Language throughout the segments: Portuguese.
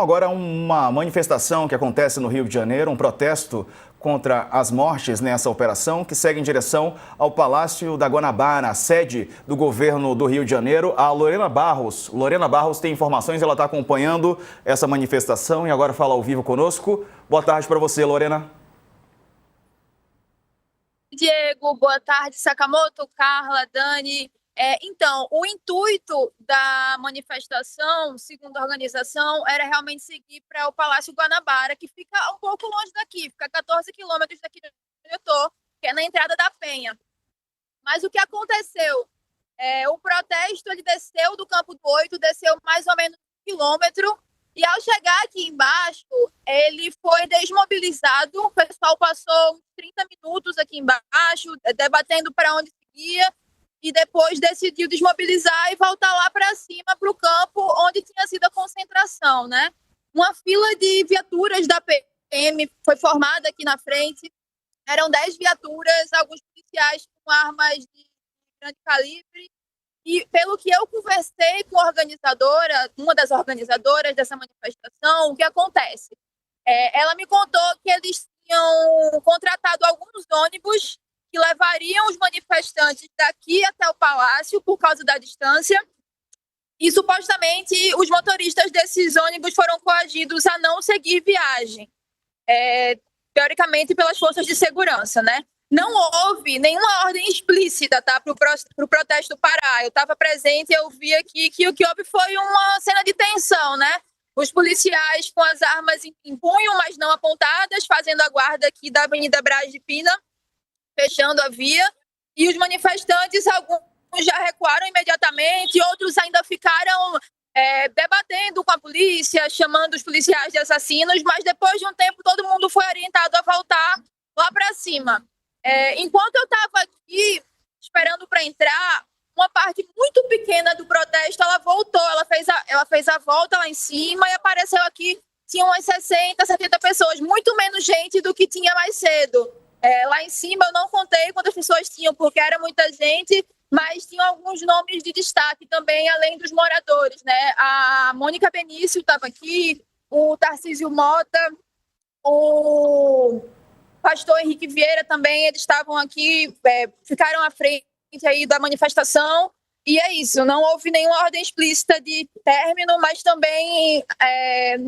Agora, uma manifestação que acontece no Rio de Janeiro, um protesto contra as mortes nessa operação, que segue em direção ao Palácio da Guanabara, a sede do governo do Rio de Janeiro. A Lorena Barros. Lorena Barros tem informações, ela está acompanhando essa manifestação e agora fala ao vivo conosco. Boa tarde para você, Lorena. Diego, boa tarde, Sakamoto, Carla, Dani. Então, o intuito da manifestação, segundo a organização, era realmente seguir para o Palácio Guanabara, que fica um pouco longe daqui, fica a 14 quilômetros daqui de onde eu estou, que é na entrada da Penha. Mas o que aconteceu? O protesto ele desceu do Campo do 8, desceu mais ou menos 1 quilômetro, e ao chegar aqui embaixo, ele foi desmobilizado. O pessoal passou uns 30 minutos aqui embaixo, debatendo para onde seguia, e depois decidiu desmobilizar e voltar lá para cima, para o campo onde tinha sido a concentração, né? Uma fila de viaturas da PM foi formada aqui na frente. Eram 10 viaturas, alguns policiais com armas de grande calibre. E pelo que eu conversei com a organizadora, uma das organizadoras dessa manifestação, o que acontece? Ela me contou que eles tinham contratado alguns ônibus que levariam os manifestantes daqui até o palácio por causa da distância. E supostamente os motoristas desses ônibus foram coagidos a não seguir viagem, teoricamente pelas forças de segurança, né? Não houve nenhuma ordem explícita, tá, para o protesto parar. Eu estava presente e eu vi aqui que o que houve foi uma cena de tensão, né? Os policiais com as armas em punho, mas não apontadas, fazendo a guarda aqui da Avenida Braz de Pina, fechando a via. E os manifestantes, alguns já recuaram imediatamente, outros ainda ficaram debatendo com a polícia, chamando os policiais de assassinos, mas depois de um tempo todo mundo foi orientado a voltar lá para cima. Enquanto eu estava aqui esperando para entrar, uma parte muito pequena do protesto, ela voltou, ela fez a volta lá em cima e apareceu aqui, tinha umas 60, 70 pessoas, muito menos gente do que tinha mais cedo. Lá em cima eu não contei quantas pessoas tinham, porque era muita gente, mas tinham alguns nomes de destaque também, além dos moradores, né? A Mônica Benício estava aqui, o Tarcísio Mota, o pastor Henrique Vieira também, eles estavam aqui, ficaram à frente aí da manifestação, e é isso, não houve nenhuma ordem explícita de término, mas também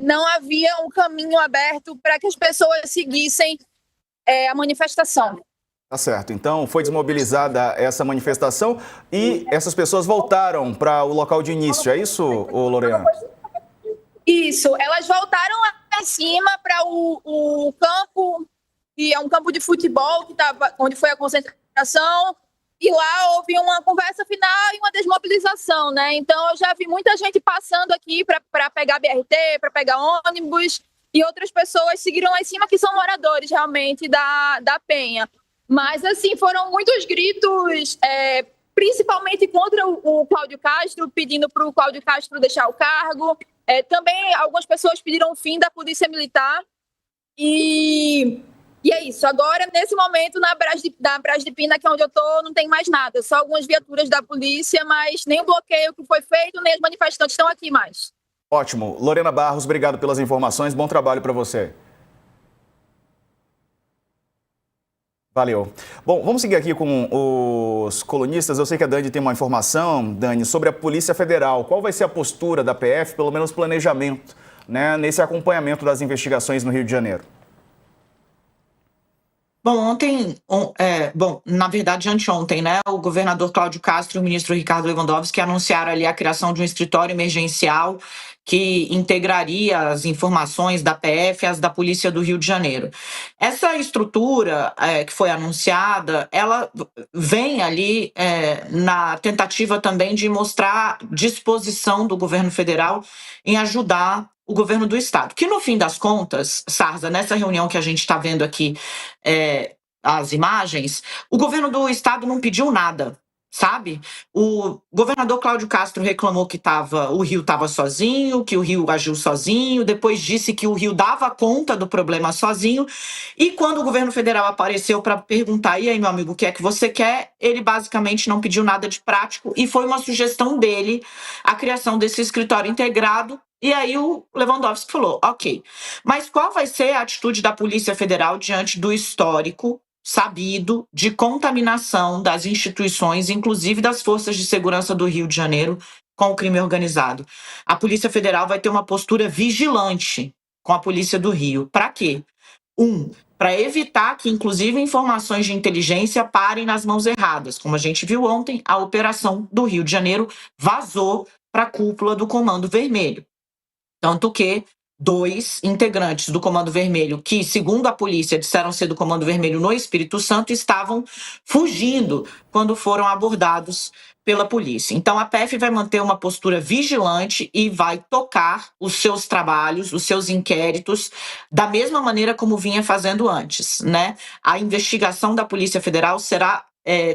não havia um caminho aberto para que as pessoas seguissem a manifestação. Tá certo, então foi desmobilizada essa manifestação e essas pessoas voltaram para o local de início, é isso, Lorena? Isso, elas voltaram lá em cima para o campo, que é um campo de futebol, onde foi a concentração, e lá houve uma conversa final e uma desmobilização, né? Então eu já vi muita gente passando aqui para pegar BRT, para pegar ônibus, e outras pessoas seguiram lá em cima, que são moradores realmente da Penha. Mas, assim, foram muitos gritos, principalmente contra o Cláudio Castro, pedindo para o Cláudio Castro deixar o cargo. Também algumas pessoas pediram o fim da polícia militar. E é isso. Agora, nesse momento, na Braz de Pina, que é onde eu estou, não tem mais nada. Só algumas viaturas da polícia, mas nem o bloqueio que foi feito, nem os manifestantes estão aqui mais. Ótimo. Lorena Barros, obrigado pelas informações. Bom trabalho para você. Valeu. Bom, vamos seguir aqui com os colunistas. Eu sei que a Dani tem uma informação, Dani, sobre a Polícia Federal. Qual vai ser a postura da PF, pelo menos planejamento, né, nesse acompanhamento das investigações no Rio de Janeiro? Bom, na verdade, anteontem, né, o governador Cláudio Castro e o ministro Ricardo Lewandowski anunciaram ali a criação de um escritório emergencial que integraria as informações da PF e as da Polícia do Rio de Janeiro. Essa estrutura que foi anunciada, ela vem ali na tentativa também de mostrar disposição do governo federal em ajudar o governo do estado, que no fim das contas, Sarza, nessa reunião que a gente está vendo aqui, as imagens, o governo do estado não pediu nada, sabe? O governador Cláudio Castro reclamou que o Rio estava sozinho, que o Rio agiu sozinho, depois disse que o Rio dava conta do problema sozinho, e quando o governo federal apareceu para perguntar, e aí, meu amigo, o que é que você quer? Ele basicamente não pediu nada de prático, e foi uma sugestão dele a criação desse escritório integrado E aí o Lewandowski falou, ok, mas qual vai ser a atitude da Polícia Federal diante do histórico sabido de contaminação das instituições, inclusive das forças de segurança do Rio de Janeiro, com o crime organizado? A Polícia Federal vai ter uma postura vigilante com a Polícia do Rio. Para quê? Para evitar que, inclusive, informações de inteligência parem nas mãos erradas. Como a gente viu ontem, a operação do Rio de Janeiro vazou para a cúpula do Comando Vermelho. Tanto que 2 integrantes do Comando Vermelho, que, segundo a polícia, disseram ser do Comando Vermelho no Espírito Santo, estavam fugindo quando foram abordados pela polícia. Então, a PF vai manter uma postura vigilante e vai tocar os seus trabalhos, os seus inquéritos, da mesma maneira como vinha fazendo antes, né? A investigação da Polícia Federal será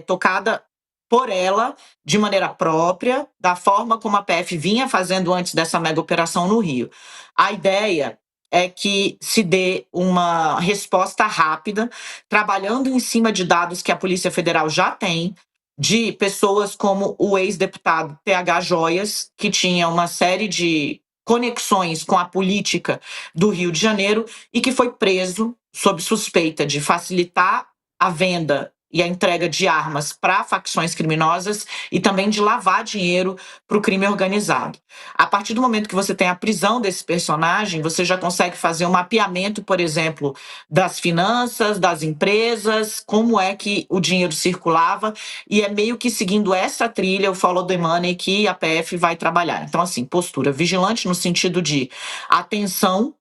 tocada por ela, de maneira própria, da forma como a PF vinha fazendo antes dessa mega operação no Rio. A ideia é que se dê uma resposta rápida, trabalhando em cima de dados que a Polícia Federal já tem, de pessoas como o ex-deputado PH Joias, que tinha uma série de conexões com a política do Rio de Janeiro e que foi preso sob suspeita de facilitar a venda e a entrega de armas para facções criminosas e também de lavar dinheiro para o crime organizado. A partir do momento que você tem a prisão desse personagem, você já consegue fazer um mapeamento, por exemplo, das finanças, das empresas, como é que o dinheiro circulava, e é meio que seguindo essa trilha, o follow the money, que a PF vai trabalhar. Então, assim, postura vigilante no sentido de atenção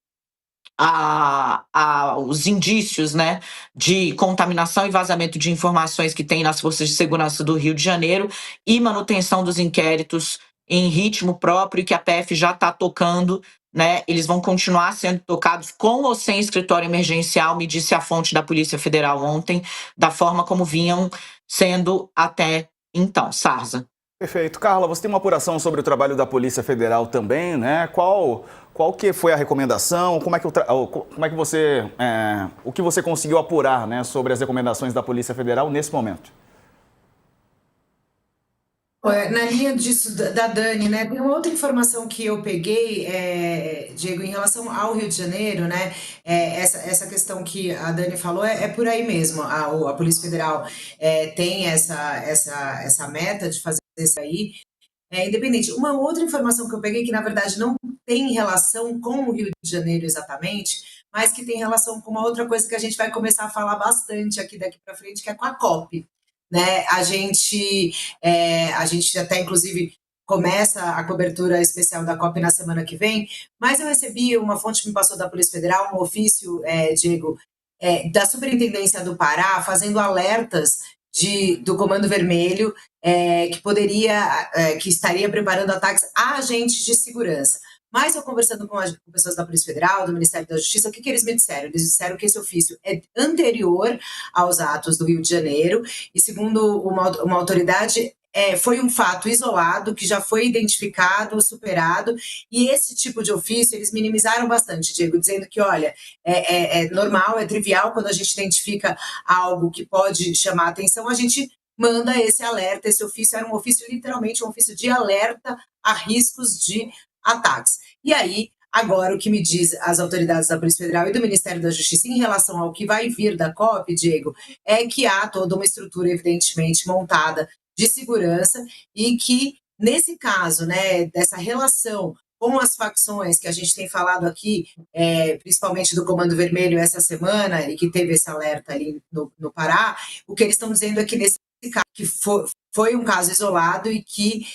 os indícios, né, de contaminação e vazamento de informações que tem nas forças de segurança do Rio de Janeiro e manutenção dos inquéritos em ritmo próprio que a PF já está tocando, né? Eles vão continuar sendo tocados com ou sem escritório emergencial, me disse a fonte da Polícia Federal ontem, da forma como vinham sendo até então. Sarza. Perfeito. Carla, você tem uma apuração sobre o trabalho da Polícia Federal também, né? Qual que foi a recomendação? Como é que você, o que você conseguiu apurar, né, sobre as recomendações da Polícia Federal nesse momento? Na linha disso da Dani, né? Tem uma outra informação que eu peguei, Diego, em relação ao Rio de Janeiro, né? Essa questão que a Dani falou é por aí mesmo. A Polícia Federal tem essa meta de fazer isso aí. Independente. Uma outra informação que eu peguei, que na verdade não tem relação com o Rio de Janeiro exatamente, mas que tem relação com uma outra coisa que a gente vai começar a falar bastante aqui daqui para frente, que é com a COP. Né? A gente até, inclusive, começa a cobertura especial da COP na semana que vem, mas eu recebi, uma fonte me passou da Polícia Federal, um ofício, Diego, da Superintendência do Pará, fazendo alertas do Comando Vermelho, que estaria preparando ataques a agentes de segurança. Mas eu conversando com pessoas da Polícia Federal, do Ministério da Justiça, o que eles me disseram? Eles disseram que esse ofício é anterior aos atos do Rio de Janeiro e, segundo uma autoridade, foi um fato isolado, que já foi identificado, superado, e esse tipo de ofício eles minimizaram bastante, Diego, dizendo que, olha, é normal, é trivial, quando a gente identifica algo que pode chamar a atenção, a gente manda esse alerta. Esse ofício era um ofício, literalmente, um ofício de alerta a riscos de ataques. E aí, agora, o que me diz as autoridades da Polícia Federal e do Ministério da Justiça em relação ao que vai vir da COP, Diego, é que há toda uma estrutura, evidentemente, montada de segurança e que, nesse caso, né, dessa relação com as facções que a gente tem falado aqui, principalmente do Comando Vermelho essa semana, e que teve esse alerta ali no Pará, o que eles estão dizendo é que nesse caso, que foi um caso isolado e que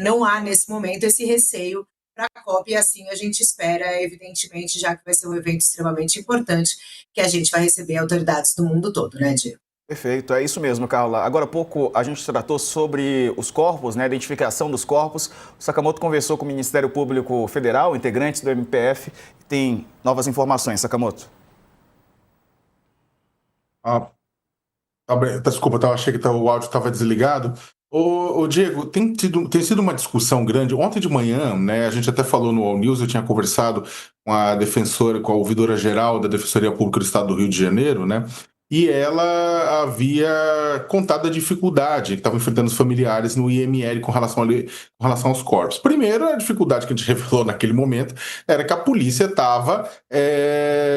não há, nesse momento, esse receio para a COP, e assim a gente espera, evidentemente, já que vai ser um evento extremamente importante, que a gente vai receber autoridades do mundo todo, né, Diego? Perfeito, é isso mesmo, Carla. Agora há pouco a gente tratou sobre os corpos, né, a identificação dos corpos. O Sakamoto conversou com o Ministério Público Federal, integrantes do MPF, e tem novas informações. Sakamoto. Desculpa, eu achei que o áudio estava desligado. Ô, Diego, tem sido uma discussão grande. Ontem de manhã, né, a gente até falou no All News, eu tinha conversado com a ouvidora-geral da Defensoria Pública do Estado do Rio de Janeiro, né? e ela havia contado a dificuldade que estavam enfrentando os familiares no IML com relação aos corpos. Primeiro, a dificuldade que a gente revelou naquele momento era que a polícia estava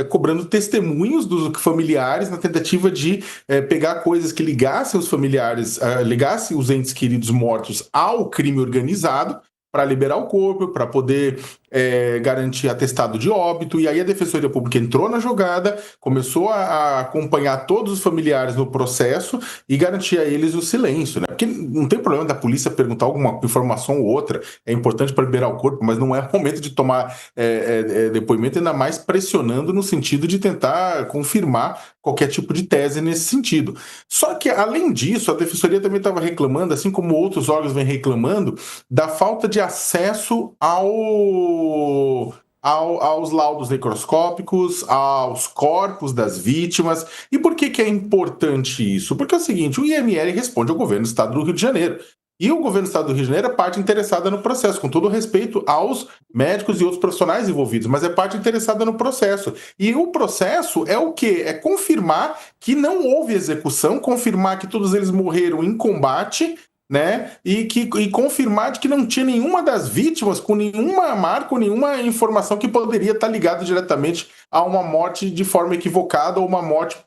cobrando testemunhos dos familiares na tentativa de pegar coisas que ligassem os familiares, ligassem os entes queridos mortos ao crime organizado, para liberar o corpo, para poder garantir atestado de óbito. E aí a Defensoria Pública entrou na jogada, começou a acompanhar todos os familiares no processo e garantir a eles o silêncio, né? Porque não tem problema da polícia perguntar alguma informação ou outra, é importante para liberar o corpo, mas não é momento de tomar depoimento, ainda mais pressionando no sentido de tentar confirmar qualquer tipo de tese nesse sentido. Só que, além disso, a Defensoria também estava reclamando, assim como outros órgãos vêm reclamando, da falta de acesso aos laudos necroscópicos, aos corpos das vítimas. E por que é importante isso? Porque é o seguinte, o IML responde ao governo do Estado do Rio de Janeiro. E o governo do Estado do Rio de Janeiro é parte interessada no processo, com todo respeito aos médicos e outros profissionais envolvidos, mas é parte interessada no processo. E o processo é o quê? É confirmar que não houve execução, confirmar que todos eles morreram em combate, né? E confirmar de que não tinha nenhuma das vítimas com nenhuma marca ou nenhuma informação que poderia estar ligada diretamente a uma morte de forma equivocada ou uma morte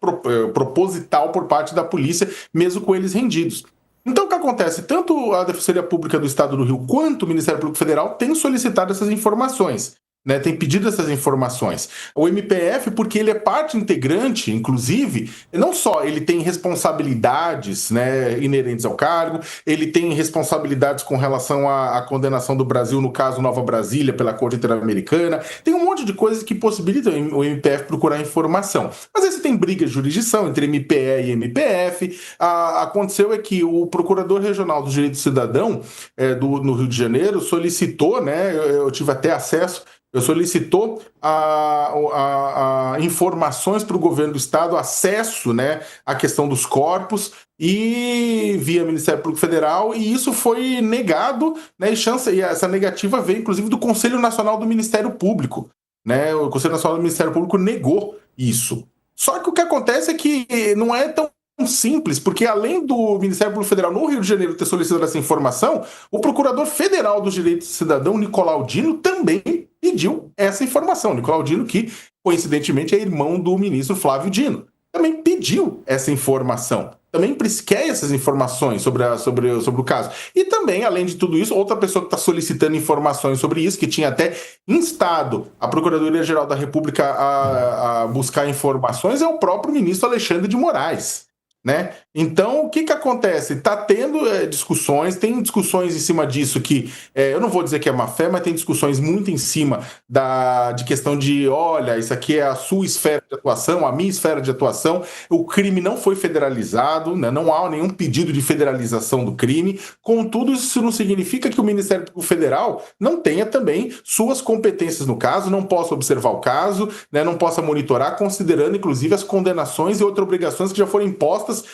proposital por parte da polícia, mesmo com eles rendidos. Então, o que acontece? Tanto a Defensoria Pública do Estado do Rio quanto o Ministério Público Federal têm solicitado essas informações, né? Tem pedido essas informações. O MPF, porque ele é parte integrante, inclusive, não só ele tem responsabilidades, né, inerentes ao cargo, ele tem responsabilidades com relação à condenação do Brasil, no caso Nova Brasília, pela Corte Interamericana, tem um monte de coisas que possibilitam o MPF procurar informação. Mas aí você tem briga de jurisdição entre MPE e MPF. Aconteceu é que o Procurador Regional dos Direitos do Cidadão no Rio de Janeiro solicitou, né, eu tive até acesso, solicitou informações para o governo do Estado, acesso, né, à questão dos corpos, e via Ministério Público Federal, e isso foi negado, né, e essa negativa veio, inclusive, do Conselho Nacional do Ministério Público, né? O Conselho Nacional do Ministério Público negou isso. Só que o que acontece é que não é tão simples, porque além do Ministério Público Federal no Rio de Janeiro ter solicitado essa informação, o Procurador Federal dos Direitos do Cidadão, Nicolau Dino, também pediu essa informação. Nicolau Dino, que coincidentemente é irmão do ministro Flávio Dino, também pediu essa informação. Também quer essas informações sobre o caso. E também, além de tudo isso, outra pessoa que está solicitando informações sobre isso, que tinha até instado a Procuradoria-Geral da República a buscar informações, é o próprio ministro Alexandre de Moraes, né? Então, o que acontece? Está tendo discussões, tem discussões em cima disso que, eu não vou dizer que é má fé, mas tem discussões muito em cima de questão de, olha, isso aqui é a sua esfera de atuação, a minha esfera de atuação, o crime não foi federalizado, né? Não há nenhum pedido de federalização do crime, contudo, isso não significa que o Ministério Público Federal não tenha também suas competências no caso, não possa observar o caso, né? Não possa monitorar, considerando, inclusive, as condenações e outras obrigações que já foram impostas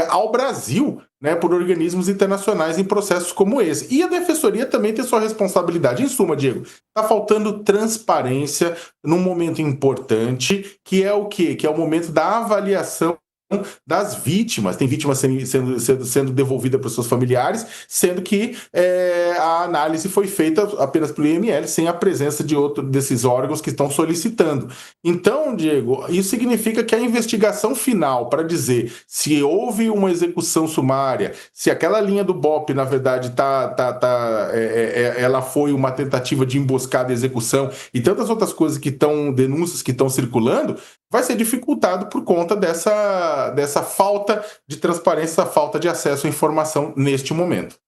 ao Brasil, né, por organismos internacionais em processos como esse. E a Defensoria também tem sua responsabilidade. Em suma, Diego, está faltando transparência num momento importante, que é o quê? Que é o momento da avaliação das vítimas. Tem vítimas sendo devolvida para os seus familiares, sendo que a análise foi feita apenas pelo IML, sem a presença desses órgãos que estão solicitando. Então, Diego, isso significa que a investigação final, para dizer se houve uma execução sumária, se aquela linha do BOP, na verdade, ela foi uma tentativa de emboscada e execução, e tantas outras coisas denúncias que estão circulando, vai ser dificultado por conta dessa falta de transparência, falta de acesso à informação neste momento.